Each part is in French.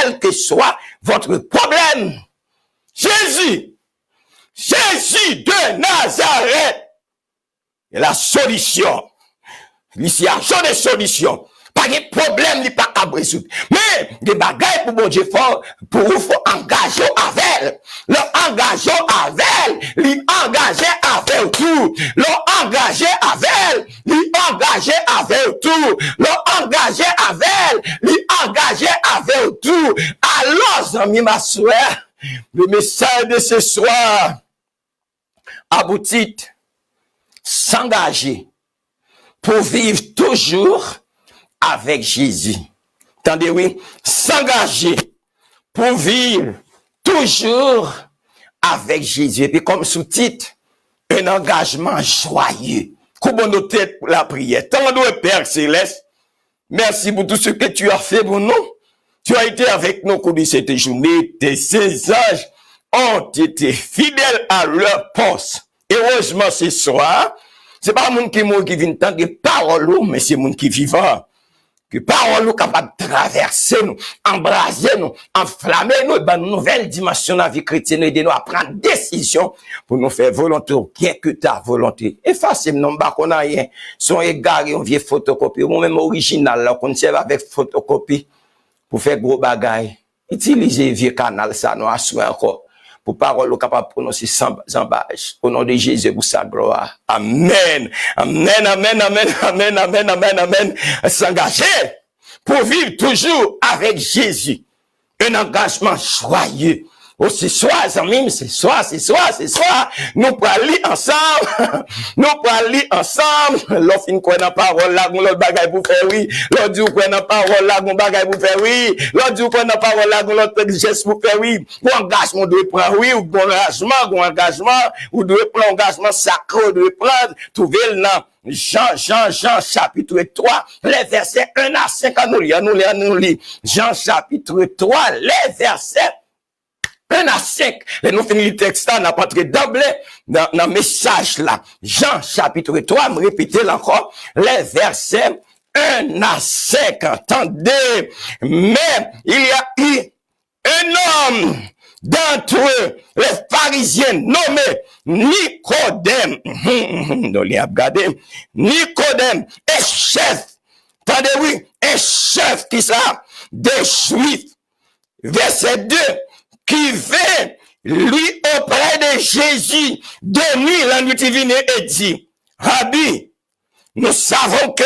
quel que soit votre problème. Jésus de Nazareth est la solution. Ici, il y a des solutions. Pas de problème, il n'y a pas à résoudre. Mais, des bagailles pour bon Dieu fort, pour vous, faut engager avec. L'engager avec, l'engager avec tout. L'engager avec, l'engager avec tout. L'engager avec, l'engager avec tout. Alors, amis, ma soeur, le message de ce soir aboutit, s'engager pour vivre toujours avec Jésus. Attendez, oui, s'engager pour vivre toujours avec Jésus. Et puis comme sous-titre, un engagement joyeux. Comment noter la prière? Tendre Père Céleste, merci pour tout ce que tu as fait pour nous. Tu as été avec nous au cours de cette journée. Tes saints anges ont été fidèles à leur poste. Heureusement, ce soir, c'est pas monde qui mort qui vient entendre paroles, mais c'est monde qui vivant. Que parole capable de traverser nous, embraser nous, enflammer nous, dans une nouvelle dimension de la vie chrétienne et de nous à prendre décision pour nous faire volonté, bien que ta volonté. Effacez non pas qu'on a rien. Sont égarés, on vient photocopie, ou même original, là, qu'on serve avec photocopie pour faire gros bagaille. Utilisez vieux canal, ça, nous assurer encore. Pour parole capable de prononcer sans embâche. Au nom de Jésus, pour sa gloire. Amen. Amen, amen, amen, amen, amen, amen, amen. S'engager pour vivre toujours avec Jésus. Un engagement joyeux. Oh, ce soir, amis, ce soir, nous pour aller ensemble, l'offre une quoi dans parole là, l'autre bagaille pour faire oui, l'autre dit quoi dans parole là, l'autre bagaille pour faire oui, l'autre dit quoi dans parole là, l'autre geste pour faire oui, ou engagement doit prendre oui, ou bon engagement, ou doit prendre engagement sacré, doit prendre, trouver le nom. Jean, chapitre 3, les versets 1 à 5, nous lisons. Jean, chapitre 3, les versets 1 à 5. Et nous finissons le texte, on n'a pas très d'emblée dans le message là. Jean, chapitre 3, me répétez encore, les versets 1 à 5. Attendez. Mais il y a eu un homme d'entre eux, les pharisiens nommés Nicodème. Nicodème est chef. Attendez, oui, un chef qui ça? Des Juifs. Verset 2. Qui vint, lui, auprès de Jésus, de nuit, la nuit divine, et dit, Rabbi, nous savons que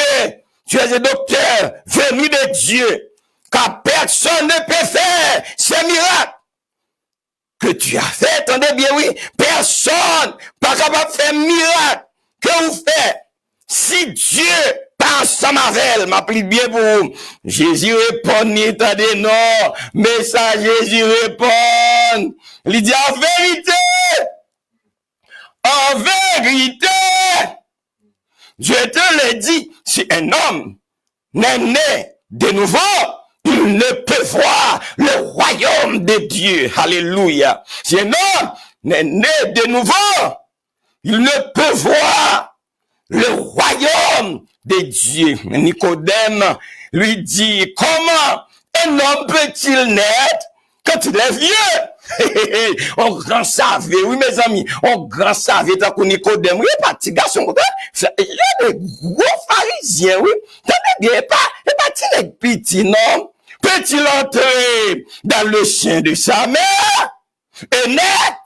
tu es un docteur venu de Dieu, car personne ne peut faire ces miracles que tu as fait. Attendez bien, oui, personne pas capable de faire miracle que vous faites. Si Dieu pas ensemble avec elle, m'appelle bien pour vous. Jésus répond, ni attendez, non, mais ça, Jésus répond. Il dit, en vérité, je te le dis, si un homme n'est né de nouveau, il ne peut voir le royaume de Dieu. Alléluia. Si un homme n'est né de nouveau, il ne peut voir le royaume de Dieu. Nicodème lui dit, comment un homme peut-il naître quand il est vieux? On grand savait, oui mes amis, on grand savait tant que Nicodème, oui, pas petit garçon, il y a des gros pharisiens, oui, il n'y a pas petit, non? Peut-il entrer dans le sein de sa mère et naître?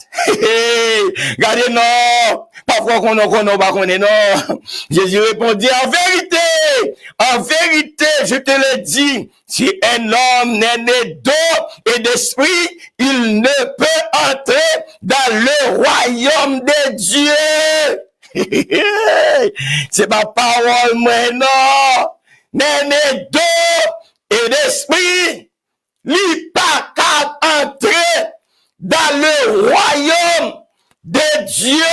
Regardez, non. Parfois qu'on pas connaît, non. Jésus répondit, en vérité, je te le dis, si un homme n'est né d'eau et d'esprit, il ne peut entrer dans le royaume de Dieu. C'est ma parole, moi, non. N'est né d'eau et d'esprit, il pas qu'à entrer dans le royaume de Dieu.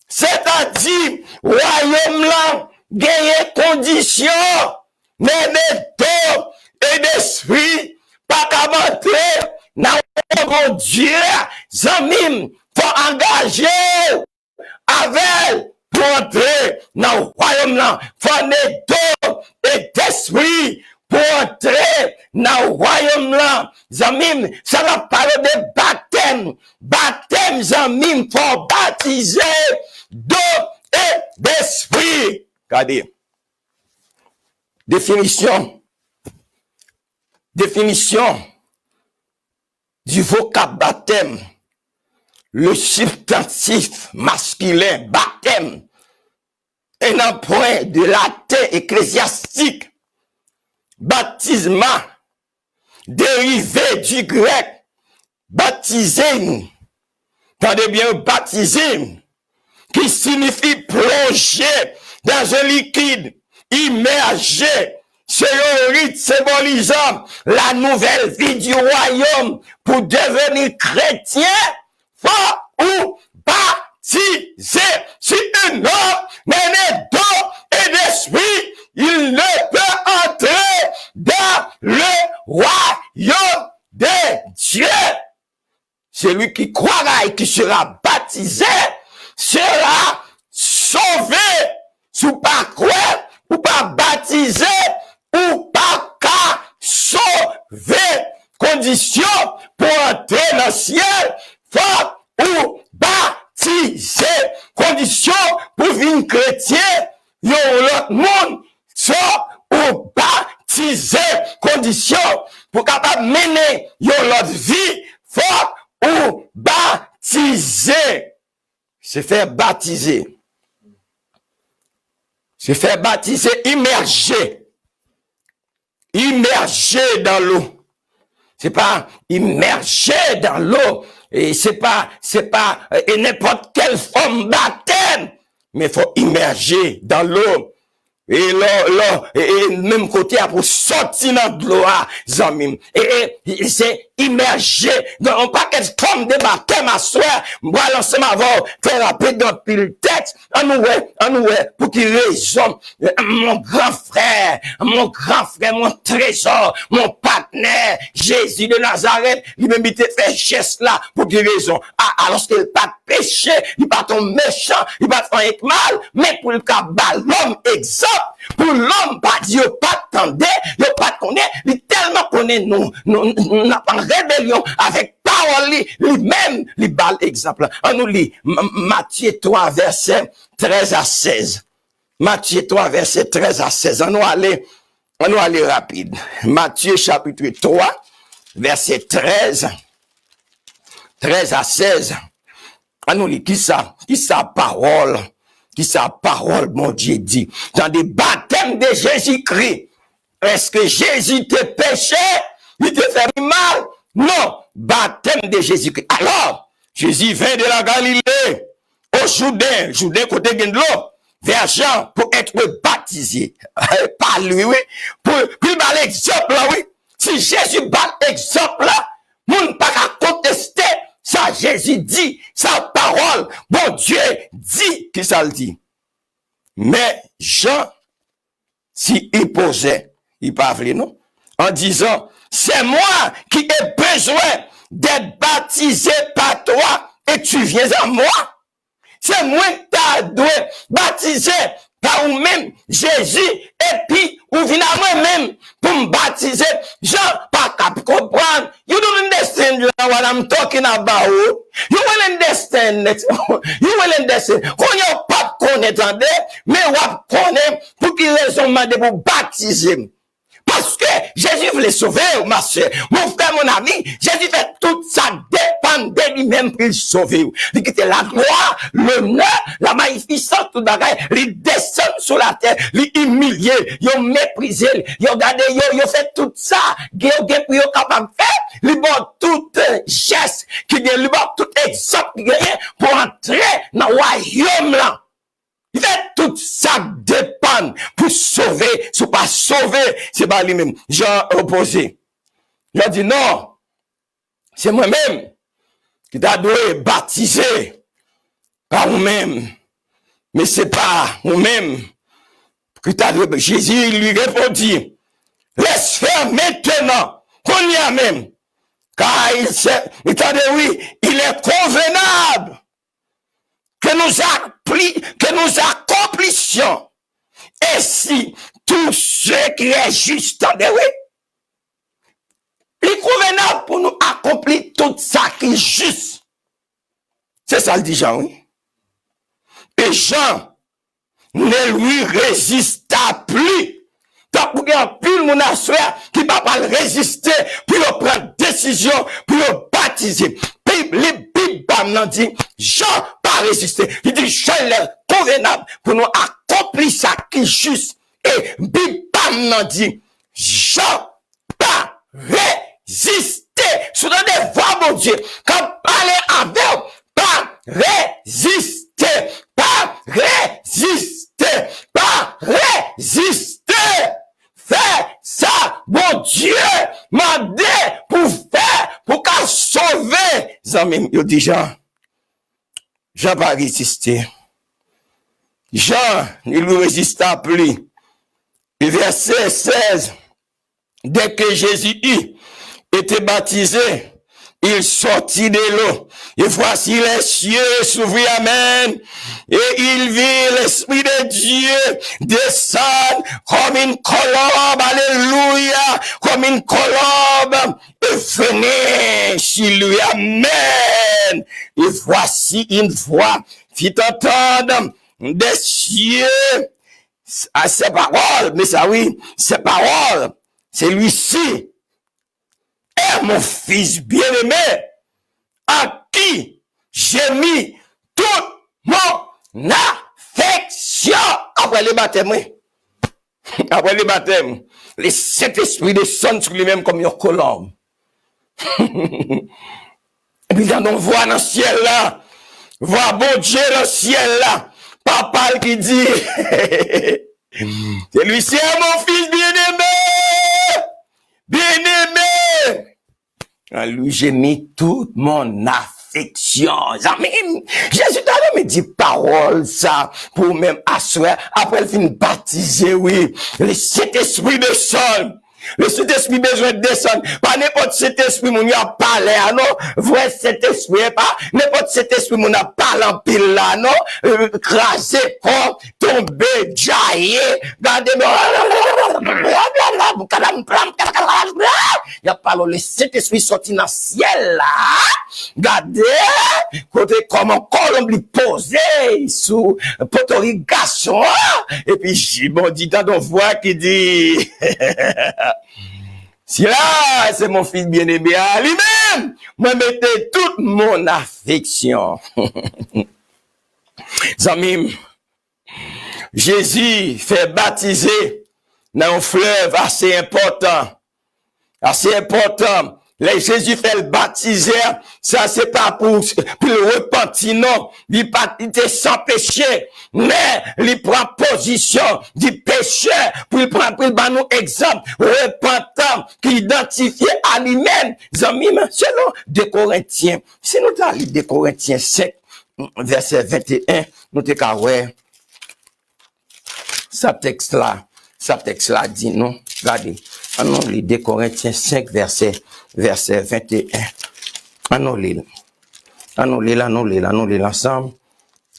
C'est-à-dire, royaume là, gagner condition, mais d'eau et d'esprit, pas qu'à entrer dans le royaume de Dieu. Zamim, faut engager avec pour entrer dans le royaume là. Faut d'eau et d'esprit pour entrer dans le royaume là. Zamim, ça va parler de baptême. Baptême, Zamim, pour baptiser d'eau et d'esprit. Regardez. Définition du vocable baptême. Le substantif masculin baptême est un point de latin ecclésiastique. Baptisma, dérivé du grec, baptiser. Tendez bien, baptiser, qui signifie plonger dans un liquide, immergé. C'est un rite symbolisant la nouvelle vie du royaume pour devenir chrétien, fort ou baptisé. Si un homme n'est né d'eau et d'esprit, il ne peut entrer dans le royaume de Dieu. Celui qui croira et qui sera baptisé sera sauvé. Sous pas croire ou pas baptisé ou pas qu'à sauver. Condition pour entrer dans le ciel, faut ou baptisé. Condition pour venir chrétien, yon l'autre monde, soit ou baptisé. Condition pour capable mener yon l'autre vie, faut ou baptisé. Se faire baptiser. Se faire baptiser, immerger dans l'eau. C'est pas immerger dans l'eau. Et c'est pas n'importe quelle forme baptême. Mais faut immerger dans l'eau. Et là, et même côté, pour sortir dans l'eau, zamim. Et c'est immergé dans un paquet de formes de baptême à soi. Moi, lancer ma voix, faire rapide dans pile tête. En nous, pour qu'il raison. Mon grand frère, mon trésor, mon partenaire, Jésus de Nazareth, il m'a mis fait geste là, pour qu'il raison. Alors qu'il pas péché, il pas ton méchant, il pas faire mal, mais pour le cas, l'homme exemple, pour l'homme, pas Dieu, pas attendait, il pas connaît, il tellement connaît nous n'a pas rébellion avec parole, lui-même, il bat l'exemple. On nous lit, Matthieu 3, verset 13 à 16. Matthieu 3, verset 13 à 16. On nous aller rapide. Matthieu chapitre 3, verset 13 à 16. On nous lit, qui sa parole, mon Dieu dit. Dans des baptêmes de Jésus-Christ, est-ce que Jésus te péché? Il te fait mal? Non. Baptême de Jésus-Christ. Alors, Jésus vint de la Galilée au Jourdain côté de l'eau, vers Jean pour être baptisé. Par lui, oui. Pour l'exemple là, oui. Si Jésus bat l'exemple là, moun pas qu'à contester ça. Jésus dit, sa parole, bon Dieu dit, qui ça le dit. Mais Jean, si il posait, il parlait, non? En disant, c'est moi qui ai besoin d'être baptisé par toi et tu viens à moi. C'est moi qui t'as dû baptiser par vous-même, Jésus, et puis, vous venez à moi-même pour me baptiser. Jean, pas cap comprendre. You don't understand what I'm talking about. You will understand it. You will understand. Quand you pas connaître, mais vous connaissez pour qui raison m'a de vous baptiser. Parce que Jésus voulait sauver, ma soeur, mon frère, mon ami. Jésus fait tout ça dépend de lui-même pour sauver. Il quitte la gloire, l'honneur, la magnificence, tout bagage. Il descend sur la terre, il humilié, il méprisé, il regardé, il fait tout ça. Il est capable de faire. Il bon tout geste, il bon tout exemple pour entrer dans le royaume là. Il fait tout ça dépend pour sauver, si pas sauver, c'est pas lui-même. J'ai opposé. J'ai dit non, c'est moi-même qui t'a dû baptiser par vous-même. Mais c'est pas vous-même qui t'a dû. Jésus lui répondit, laisse faire maintenant, qu'on y a même. Car il t'a dit oui, il est convenable que nous accomplissions Ainsi, tout ce qui est juste en oui. Il est convenable pour nous accomplir tout ça qui est juste. C'est ça le dit Jean, oui. Et Jean ne lui résista plus. Tant qu'il y a un pile mon assoir qui va pas le résister pour prendre décision, pour le baptiser. Puis les Bibles nous dit, Jean pas résister. Il dit, Jean est convenable pour nous accomplir ça qui est juste. Et Bible nous dit, Jean pas résister. Sous des voix, mon Dieu, quand parler avec, pas résister, pas résister, pas résister. Fais ça, mon Dieu, m'a dit pour faire, pour qu'à sauver. Zami, yo dit Jean pas résister. Jean, il lui résista plus. Et verset 16, dès que Jésus était baptisé, il sortit de l'eau. Et voici les cieux s'ouvrirent, amen. Et il vit l'Esprit de Dieu descendre comme une colombe, alléluia, comme une colombe, et venez chez lui, amen. Et voici une voix fit entendre des cieux à ses paroles, mais ça oui, ses paroles, c'est lui-ci. Et mon fils bien-aimé, à qui j'ai mis toute mon affection. Après le baptême, après le baptême, le Saint-Esprit descend sur lui-même comme une colombe. Et puis quand on voit dans le ciel là, voit bon Dieu dans le ciel là, papa qui dit, c'est lui, c'est mon fils bien-aimé, bien-aimé. À lui, j'ai mis toute mon affection. Jésus t'a me dit parole, ça, pour même asseoir, après le fin baptisé, oui. Le Saint-Esprit descend. Le Saint-Esprit besoin de descendre. Pas n'importe cet esprit mon a parlé, non? Vrai cet esprit pas. N'importe cet esprit mon a parlé en pile là, non? Crasé, corps, tombé, jaillé, gardez-moi. Il y a parlé, le Saint-Esprit sorti dans le ciel là. Gardez, côté comment colombe lui posé sous potorigation. Et puis, j'ai bon dit dans nos voix qui dit, si là, c'est mon fils bien-aimé à lui-même, moi mettez toute mon affection. Zamim, Jésus fait baptiser dans un fleuve assez important. Assez important. Les Jésus fait le baptiser, ça c'est pas pour le repentir, non. Il était sans péché, mais il prend position du péché, pour il prend nous exemple, repentant, qui identifie à lui-même. Selon 2 Corinthiens, si nous allons lire 2 Corinthiens 7, verset 21, nous te ouais, ce texte-là dit, non, regardez, on lit 2 Corinthiens 5, verset 21. On lit ensemble.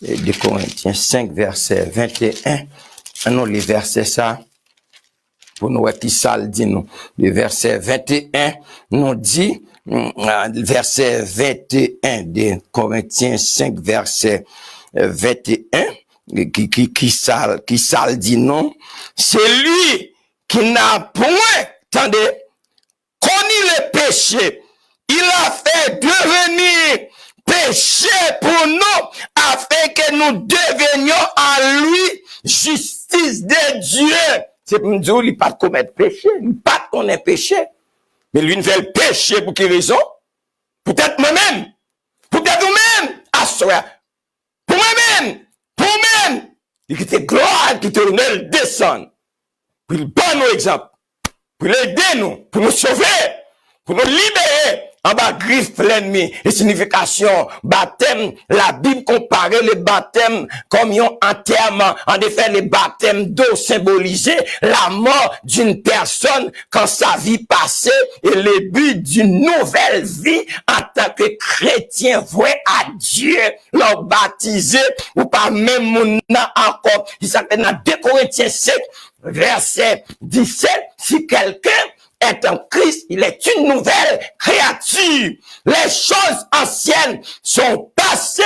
2 Corinthiens 5, verset 21. On lit verset ça. Pour nous, qui ça le dit, nous. Le verset 21, nous dit, verset 21 de Corinthiens 5, verset 21, qui ça le dit, non? C'est lui qui n'a point, attendez, connu le péché. Il a fait devenir péché pour nous, afin que nous devenions en lui justice de Dieu. C'est pour nous dire, il pas de commettre péché, il pas de connaître péché. Mais lui, il fait le péché pour quelle raison? Peut-être moi-même, peut-être vous-même, à soi. Pour moi-même, il était gloire, qui éternel descend. Pour il bon nos exemples, pour l'aider nous, pour nous sauver. pour nous libérer en bas griffe l'ennemi. Et signification, baptême, la Bible comparait les baptêmes comme un enterrement. En effet, les baptêmes d'eau symbolisaient la mort d'une personne quand sa vie passait et le but d'une nouvelle vie en tant que chrétien voué à Dieu. Leur baptisé ou pas même mon encore. Il s'appelle dans 2 Corinthiens 7, verset 17, si quelqu'un est en Christ, il est une nouvelle créature. Les choses anciennes sont passées.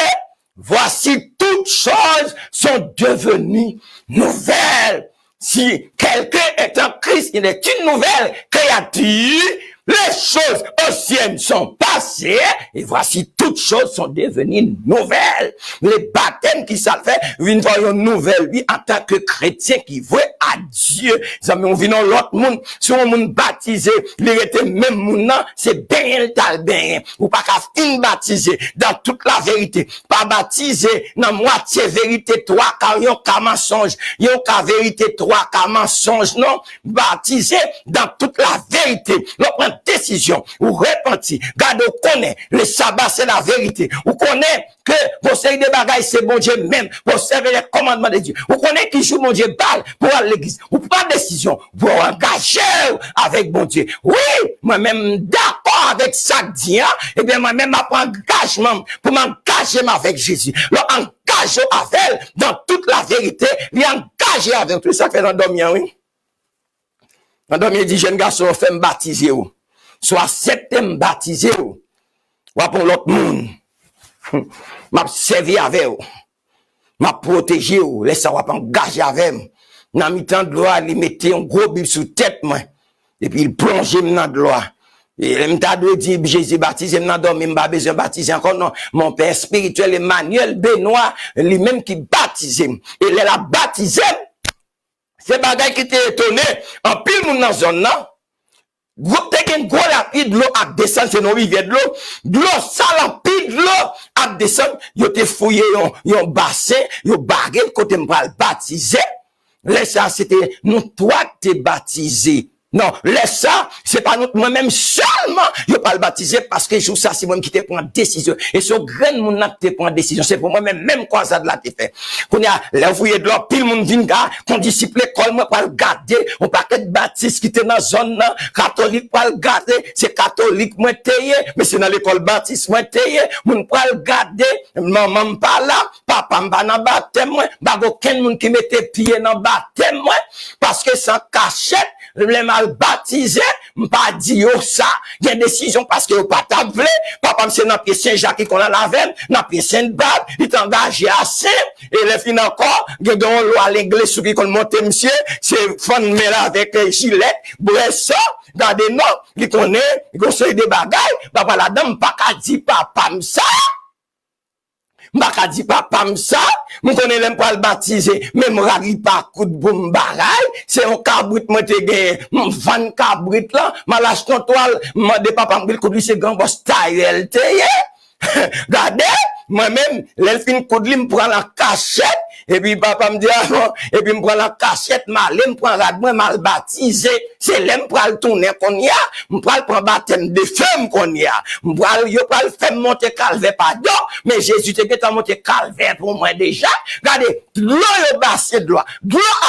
Voici toutes choses sont devenues nouvelles. Si quelqu'un est en Christ, il est une nouvelle créature. Les choses anciennes sont passées et voici toutes choses sont devenues nouvelles. Les baptêmes qui ça fait, une nouvelle vie en tant que chrétien qui veut à Dieu. Ça on vient dans l'autre monde, si on monde baptisé, il était même monde, c'est bien le bien. Ou pas qu'à baptisé dans toute la vérité, pas baptisé dans moitié vérité, 3 quarts mensonge, yon ka vérité, 3 quarts mensonge, non, baptisé dans toute la vérité. L'on décision, ou repentir, garde ou connaît, le sabbat c'est la vérité, ou connaît que vos séries de bagailles c'est bon Dieu même, pour servir les commandements de Dieu, ou connaît qui joue mon Dieu balle pour aller à l'église, ou pas de décision, pour engager avec bon Dieu. Oui, moi-même d'accord avec ça dit, et bien moi-même apprends engagement pour m'engager avec Jésus, l'engager avec dans toute la vérité, l'engager avec tout ça fait dans dormir, oui. Dans dormir dit jeune garçon, fait me baptiser ou. Soit septembre baptisé ou pour l'autre monde m'a servi avec ou m'a protégé ou laisse ça va engager avec dans mi-temps de loi il mettait un gros bible sous tête moi et puis il plongeait dans de loi et il m'a dit Jésus baptisé m'nan dormi m'pas besoin baptiser encore non mon père spirituel Emmanuel Benoît lui-même qui baptisé et il a baptisé c'est bagay qui t'est étonné en pile monde dans zone là. Vous avez un gros rapide l'eau à descendre, c'est nos rivières de l'eau ça rapide l'eau à descendre, vous avez fouillé un bassin, vous avez barré le côté m'pral baptisé. Laisse ça, c'était nous toi qui t'es baptisé. Non, laisse ça, c'est pas moi-même seulement, je pas le baptiser parce que je ça, c'est moi qui te prend décision. Et ce grand monde qui te prend décision, c'est pour moi-même, même quoi ça de la te fait. Qu'on y a, l'envoyé de l'or, pile monde vient, qu'on disciple l'école, moi, pas le garder, on paquet de baptiste qui était dans la zone, catholique, pas le garder, c'est catholique, moi, tayé, mais c'est dans l'école baptiste, moi, tayé, mon pas le garder, maman pas là, papa m'pa dans baptême, moi, bah, aucun monde qui mettait pied dans baptême, moi, parce que sans cachette, les mal baptisé, m'pas dit ça. Il y a une décision parce que pas tablé. Papa m'sait dans pied Saint-Jacques qu'on a lavé, dans pied Sainte-Barbe, il t'engage assez. Et les fin encore, il y a une loi à l'église sur qui qu'on monte monsieur, c'est fond mêlé avec gilet, ça, regardez non, il connaît, il conseille des bagailles, papa la dame pas qu'à dire papa m'sa. M'pa dit papa m'sa, m'on connaît l'aime pas le baptiser, même rali pas coup de boum bagaille, c'est un cabrit moi te gagné, van cabrit là, m'a lâche ton toile, m'a de papa m'bil coup de c'est grand boss style te regardez, moi-même, l'elfine coup de m'prend la cachette, et puis papa me dit ah non, et puis m'prend la cachette, m'aller m'prend rad moi mal baptisé, c'est l'aime pral tourner qu'on y a, m'pral prend baptême de femme qu'on y a, m'pral yo pral faire monter calvaire pardon, mais Jésus te fait monter calvaire pour moi déjà. Regardez, l'eau yo bassé de l'eau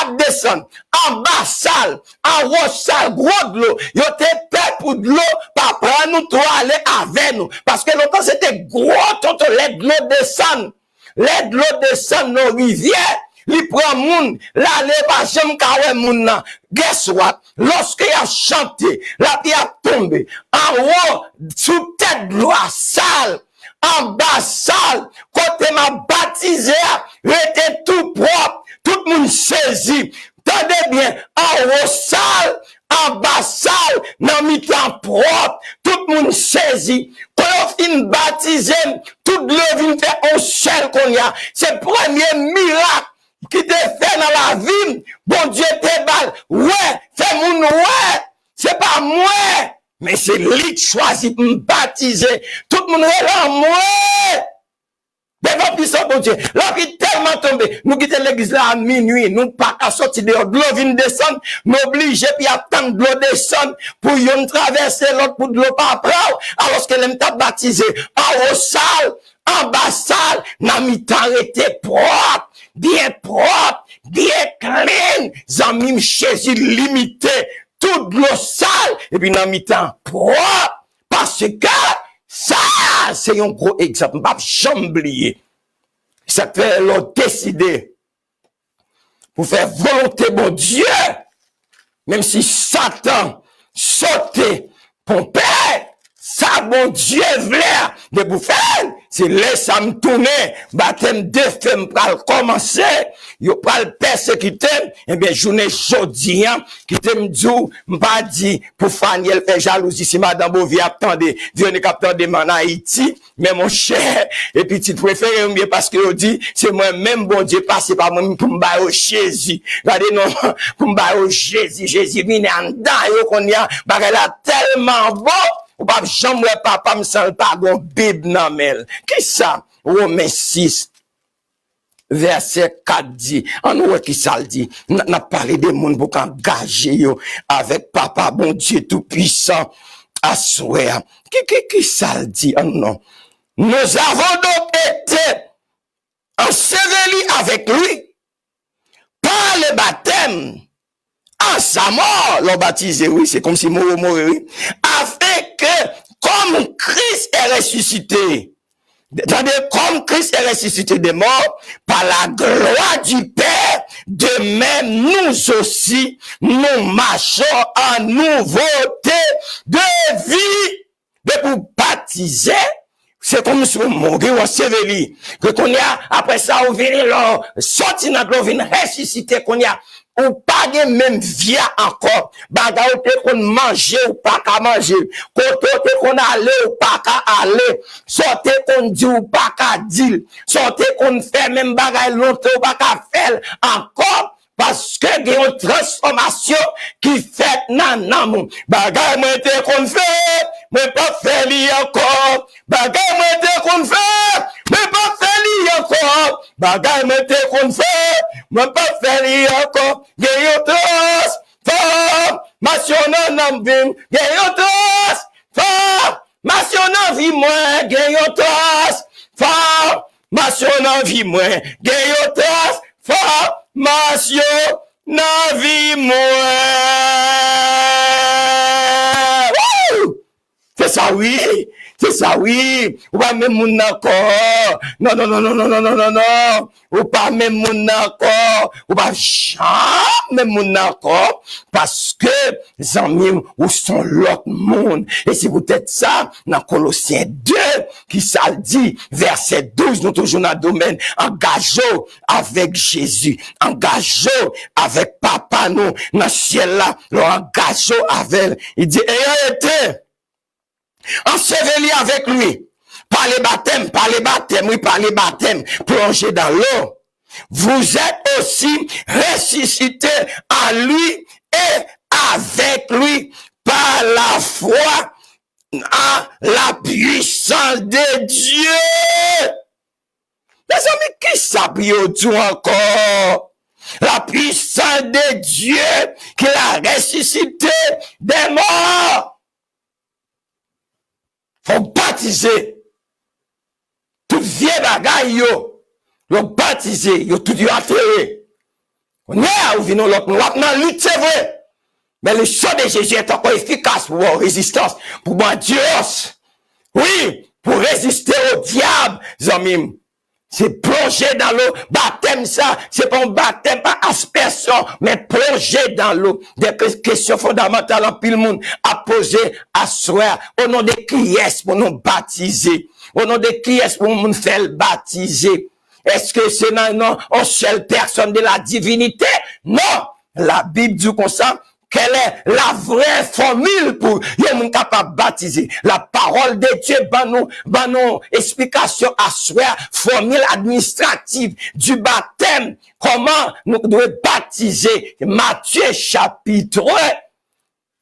a descendre en bas salle, en haut salle, gros de l'eau, yo te paix pour de l'eau, papa nous toi aller avec nous, parce que longtemps c'était gros tonton l'aide de l'eau descend. L'aide de l'eau descend nos rivières, il prend moun, l'aller pas j'aime carré moun nan. Guess what? Lorsqu'il a chanté, la vie a tombé, en haut, sous tête de l'eau sale, en bas sale, côté m'a baptisé, était tout propre, tout le monde saisi. Tendez bien, en haut sale, en bas sale, dans mi-temps propre, tout le monde saisi. Quand on finit baptisé, tout le monde fait un seul qu'on y a. C'est le premier miracle qui te fait dans la vie. Bon Dieu te balle. Ouais, c'est mon ouais. C'est pas moi. Mais c'est lui qui choisit pour me baptiser. Tout le monde est là, moi. Bon devant puissant bon Dieu. La pluie tellement tombé. Nous quittons l'église là à minuit. Nous pas qu'à sortir dehors. De l'eau vient descendre. Nous obligés puis attendre de l'eau descendre pour yon traverser l'autre pour de l'eau pas prendre. Alors que l'aime t'a baptisé. En haut salle, en bas salle, n'a mis arrêté propre, bien clean. Zami Jésus limité. Toute l'eau sale. Et puis n'a mis propre. Parce que ça, c'est un gros exemple. Pas jamais oublier. Ça fait l'on décider pour faire volonté bon Dieu. Même si Satan sautait pour père, ça bon Dieu voulait de vous faire. C'est laisse à me tourner, baptême de femme pour commencer, yo pas le persécuter, eh bien, journée jodi, qui t'aime dit, m'pas dit, pour Faniel fait jalousie, si madame Bovie attendait, Dieu n'est capteur de en Haïti, mais mon cher, et puis tu préfères mieux parce que yo dit, c'est moi-même, bon Dieu, passé par moi, pour m'bailler au Jésus. Regardez, non, pour m'bailler au Jésus, Jésus, vient en dedans, yo qu'on y a, bagay la tellement bon, ou pas jamais papa me sent pas gon Bible nan mel. Qui ça? Romains 6 verset 4 dit. En nous qui ça le dit. N'a parlé des monde pour engager yo avec papa bon Dieu tout puissant à souhait. Qui ça le dit? Oh non. Nous avons donc été ensevelis avec lui par le baptême. En sa mort, l'on baptisé, oui, c'est comme si mourir, oui. Afin que, comme Christ est ressuscité, comme Christ est ressuscité des morts, par la gloire du Père, de même nous aussi, nous marchons en nouveauté de vie. De vous baptiser, c'est comme si vous mourrez ou enseveli. Que qu'on y a, après ça, vous venez là, sortir dans l'eau, venez ressusciter, qu'on y a, ou pas de même via encore. Bagay qu'on mange ou pas qu'à manger. Côté qu'on allait ou pas qu'à aller. Sortez qu'on dit ou pas qu'à dire. Sortez qu'on fait même bagay longtemps ou pas qu'à faire encore. Parce que il y a une transformation qui fait nan amour. Bagay moi te qu'on fait, mais pas fait li encore. Bagay moi te qu'on fait, mais pas fait li encore. Bagay moi te qu'on fait, mais pas fait li encore. Il y a une transformation nan vim. Il y a une transformation nan vie moi. Il y a une transformation nan vie moi. Il y a une transformation nan vie moi. C'est ça, oui. C'est ça, oui. Ou pas même mon encore. Non. Ou pas même mon encore. Ou pas jamais mon encore. Parce que, les amis, ou sont l'autre monde. Et c'est peut-être ça, dans Colossiens 2, qui ça le dit, verset 12, nous toujours dans le domaine, engageons avec Jésus. Engageons avec papa, nous, dans le ciel là. Engageons avec. Il dit, ayant été enseveli avec lui, par les baptêmes, plongé dans l'eau. Vous êtes aussi ressuscités en lui et avec lui par la foi en la puissance de Dieu. Les amis, qui s'appelle tout encore? La puissance de Dieu qui l'a ressuscité des morts. Faut baptiser tout vieux bagay yo baptiser yo tout yo enterré. On est ou vino l'autre nous nan lutte c'est vrai, mais le sang de Jésus est encore efficace pour avoir résistance pour bon Dieu, oui, pour résister au diable. Zamim, c'est plonger dans l'eau. Baptême ça, c'est pas un baptême par aspersion, mais plonger dans l'eau. Des questions fondamentales en pile monde à poser, à soir. Au nom de qui est-ce pour nous baptiser? Au nom de qui est-ce pour nous faire baptiser? Est-ce que c'est non, une seule personne de la divinité? Non! La Bible dit comme ça, quelle est la vraie formule pour yon capable baptiser? La parole de Dieu, ban nous explication à soi, formule administrative du baptême. Comment nous devons baptiser? Matthieu chapitre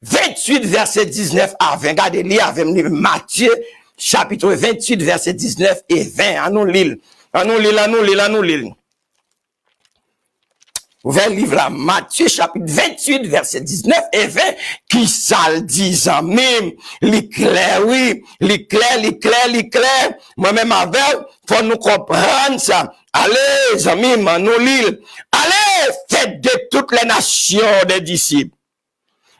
28 verset 19 à 20. Regardez, lire avec Matthieu chapitre 28 verset 19 et 20. À nous lire nous lire. Ouvert livre là, Matthieu chapitre 28, verset 19 et 20, qui ça le dit, même, l'éclair, oui, l'éclair. Moi-même avec, faut nous comprendre ça. Allez, amis, nous lire. Allez, faites de toutes les nations des disciples.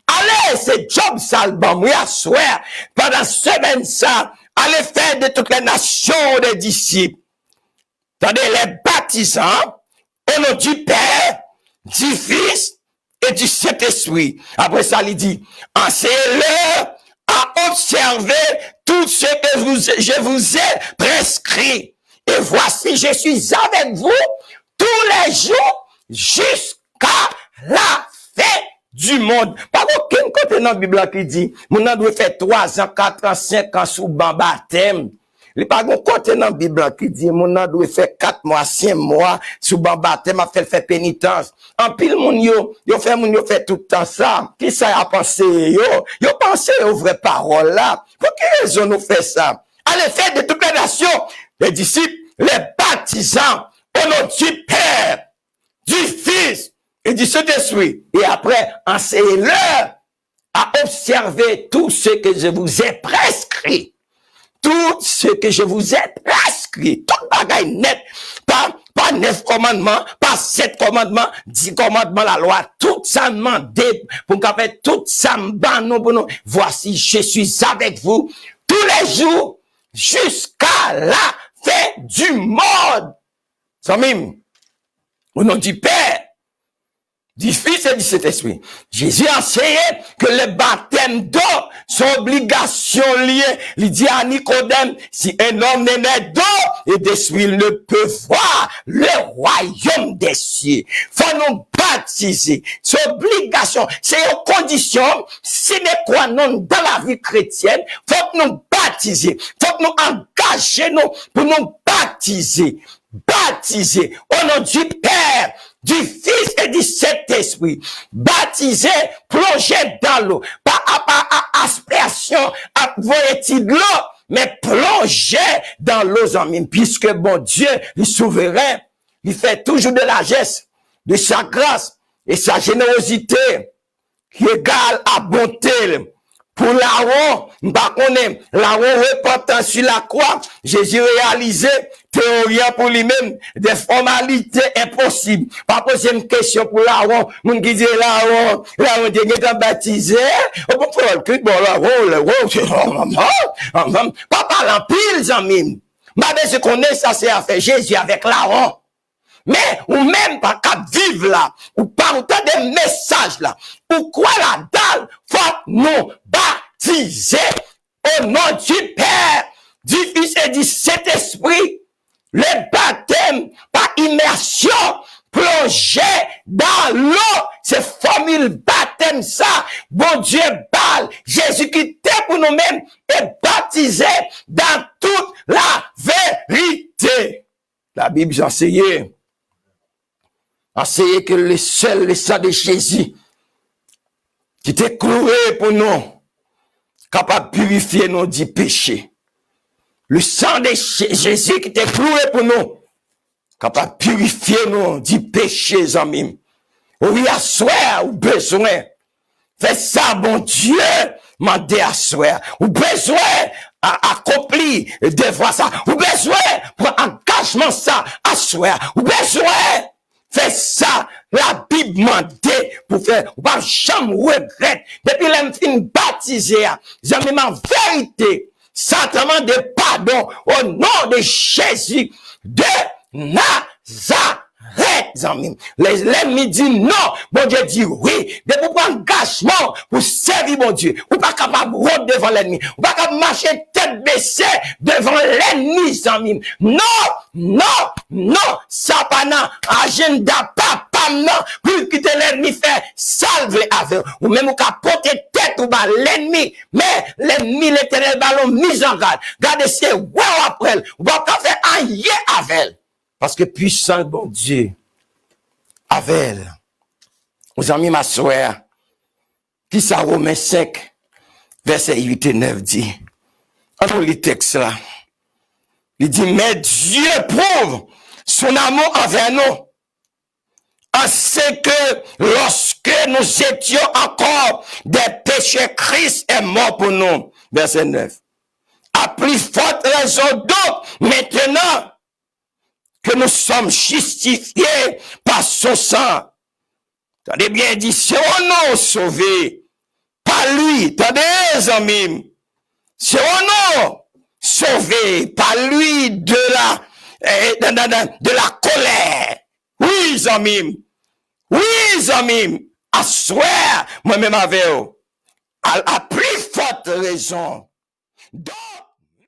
Allez, c'est job salbam, oui, à soir, pendant semaine ça, allez faire de toutes les nations des disciples. Attendez, les baptisants, au nom du Père, du Fils et du Saint-Esprit. Après ça, il dit, enseignez-leur à observer tout ce que je vous ai prescrit. Et voici, je suis avec vous tous les jours jusqu'à la fin du monde. Pas aucun côté dans la Bible qui dit, mon doit faire 3 ans, 4 ans, 5 ans sous ban baptême. Il n'y a pas de côté dans la Bible qui dit, mon doit faire 4 mois, 5 mois sous ban baptême, a fait pénitence. En pile, yo fait tout le temps ça. Qui ça a pensé, yo pensé aux vraies paroles là. Pour quelle raison nous fait ça? Allez faire de toutes les nations, les disciples, les baptisants, au nom du Père, du Fils et du Saint-Esprit. Et après, enseignez-leur à observer tout ce que je vous ai prescrit. Tout ce que je vous ai prescrit. Tout bagaille net. Pas 9 commandements, pas 7 commandements, 10 commandements, la loi. Tout ça demandé pour qu'on fait tout ça pour nous. Voici, je suis avec vous tous les jours jusqu'à la fin du monde. Ça même, au nom du Père, du Fils et du Saint-Esprit. Jésus a enseigné que le baptême d'eau sont obligations liées. Il dit à Nicodème, si un homme n'est né d'eau et d'esprit, il ne peut voir le royaume des cieux. Faut nous baptiser. C'est obligation. C'est une condition sine qua non dans la vie chrétienne. Faut nous baptiser. Faut nous engager nous pour nous baptiser. Baptiser au nom du Père, du Fils et du Saint-Esprit. Baptiser, plonger dans l'eau. Pas à aspersion, à voyer de l'eau, mais plonger dans l'eau en mime. Puisque bon Dieu, le souverain, il fait toujours de la geste, de sa grâce et sa générosité qui égale à bonté. Pour Laron, Laron repentant sur la croix, Jésus réalisait théorie pour lui-même des formalités impossibles. Pas poser une question pour Laron, moun qui dit Laron est baptisé, pas parlant pile, j'aime. Je connais ça, c'est à faire Jésus avec Laron. Mais, ou même pas qu'à vivre là, ou pas autant de messages là, ou quoi la dalle, faut nous baptiser au nom du Père, du Fils et du Saint-Esprit. Le baptême par immersion, plongé dans l'eau, c'est formule baptême ça. Bon Dieu parle, Jésus qui était pour nous-mêmes est baptisé dans toute la vérité. La Bible j'enseignais. Enseignez que le sang de Jésus, qui était cloué pour nous, capable de purifier nos 10 péchés. Le sang de Jésus qui était cloué pour nous, capable de purifier nos 10 péchés, amis. Oui, à soir, ou besoin. Fais ça, bon Dieu, mandez à soir. Ou besoin à accomplir des fois ça. Ou besoin pour engagement ça, à soir. Ou besoin fais ça, la Bible m'a dit pour faire, ou pas jamais regret. Depuis l'enfin baptisé, j'aime en vérité, sentiment de pardon au nom de Jésus de Nazareth. L'ennemi dit non, bon Dieu dit oui. De pour prendre engagement pour servir mon Dieu. Ou pas capable de rôder devant l'ennemi. Ou pas capable de marcher tête baissée devant l'ennemi, amis. Non, ça pas non, agenda pas non, pour quitter l'ennemi faire salve avec. Ou même ou porter tête ou bas l'ennemi. Mais l'ennemi, l'éternel ballon mis en garde. Gardez c'est wow après. Ou pas faire un yé avec. Parce que puissant, bon Dieu, avec, aux amis, ma soeur, qui ça, Romains 5, verset 8 et 9 dit, entre les textes là, Il dit, mais Dieu prouve son amour envers nous. En ce que lorsque nous étions encore des péchés, Christ est mort pour nous. Verset 9. À plus forte raison donc, maintenant que nous sommes justifiés par son sang. Attendez bien, il dit, c'est au nom sauvé. Par lui, attendez, amis. C'est au nom sauvé par lui de la colère. Oui, amis. Oui, amis. À swear, moi-même avec eux. À plus forte raison. Donc,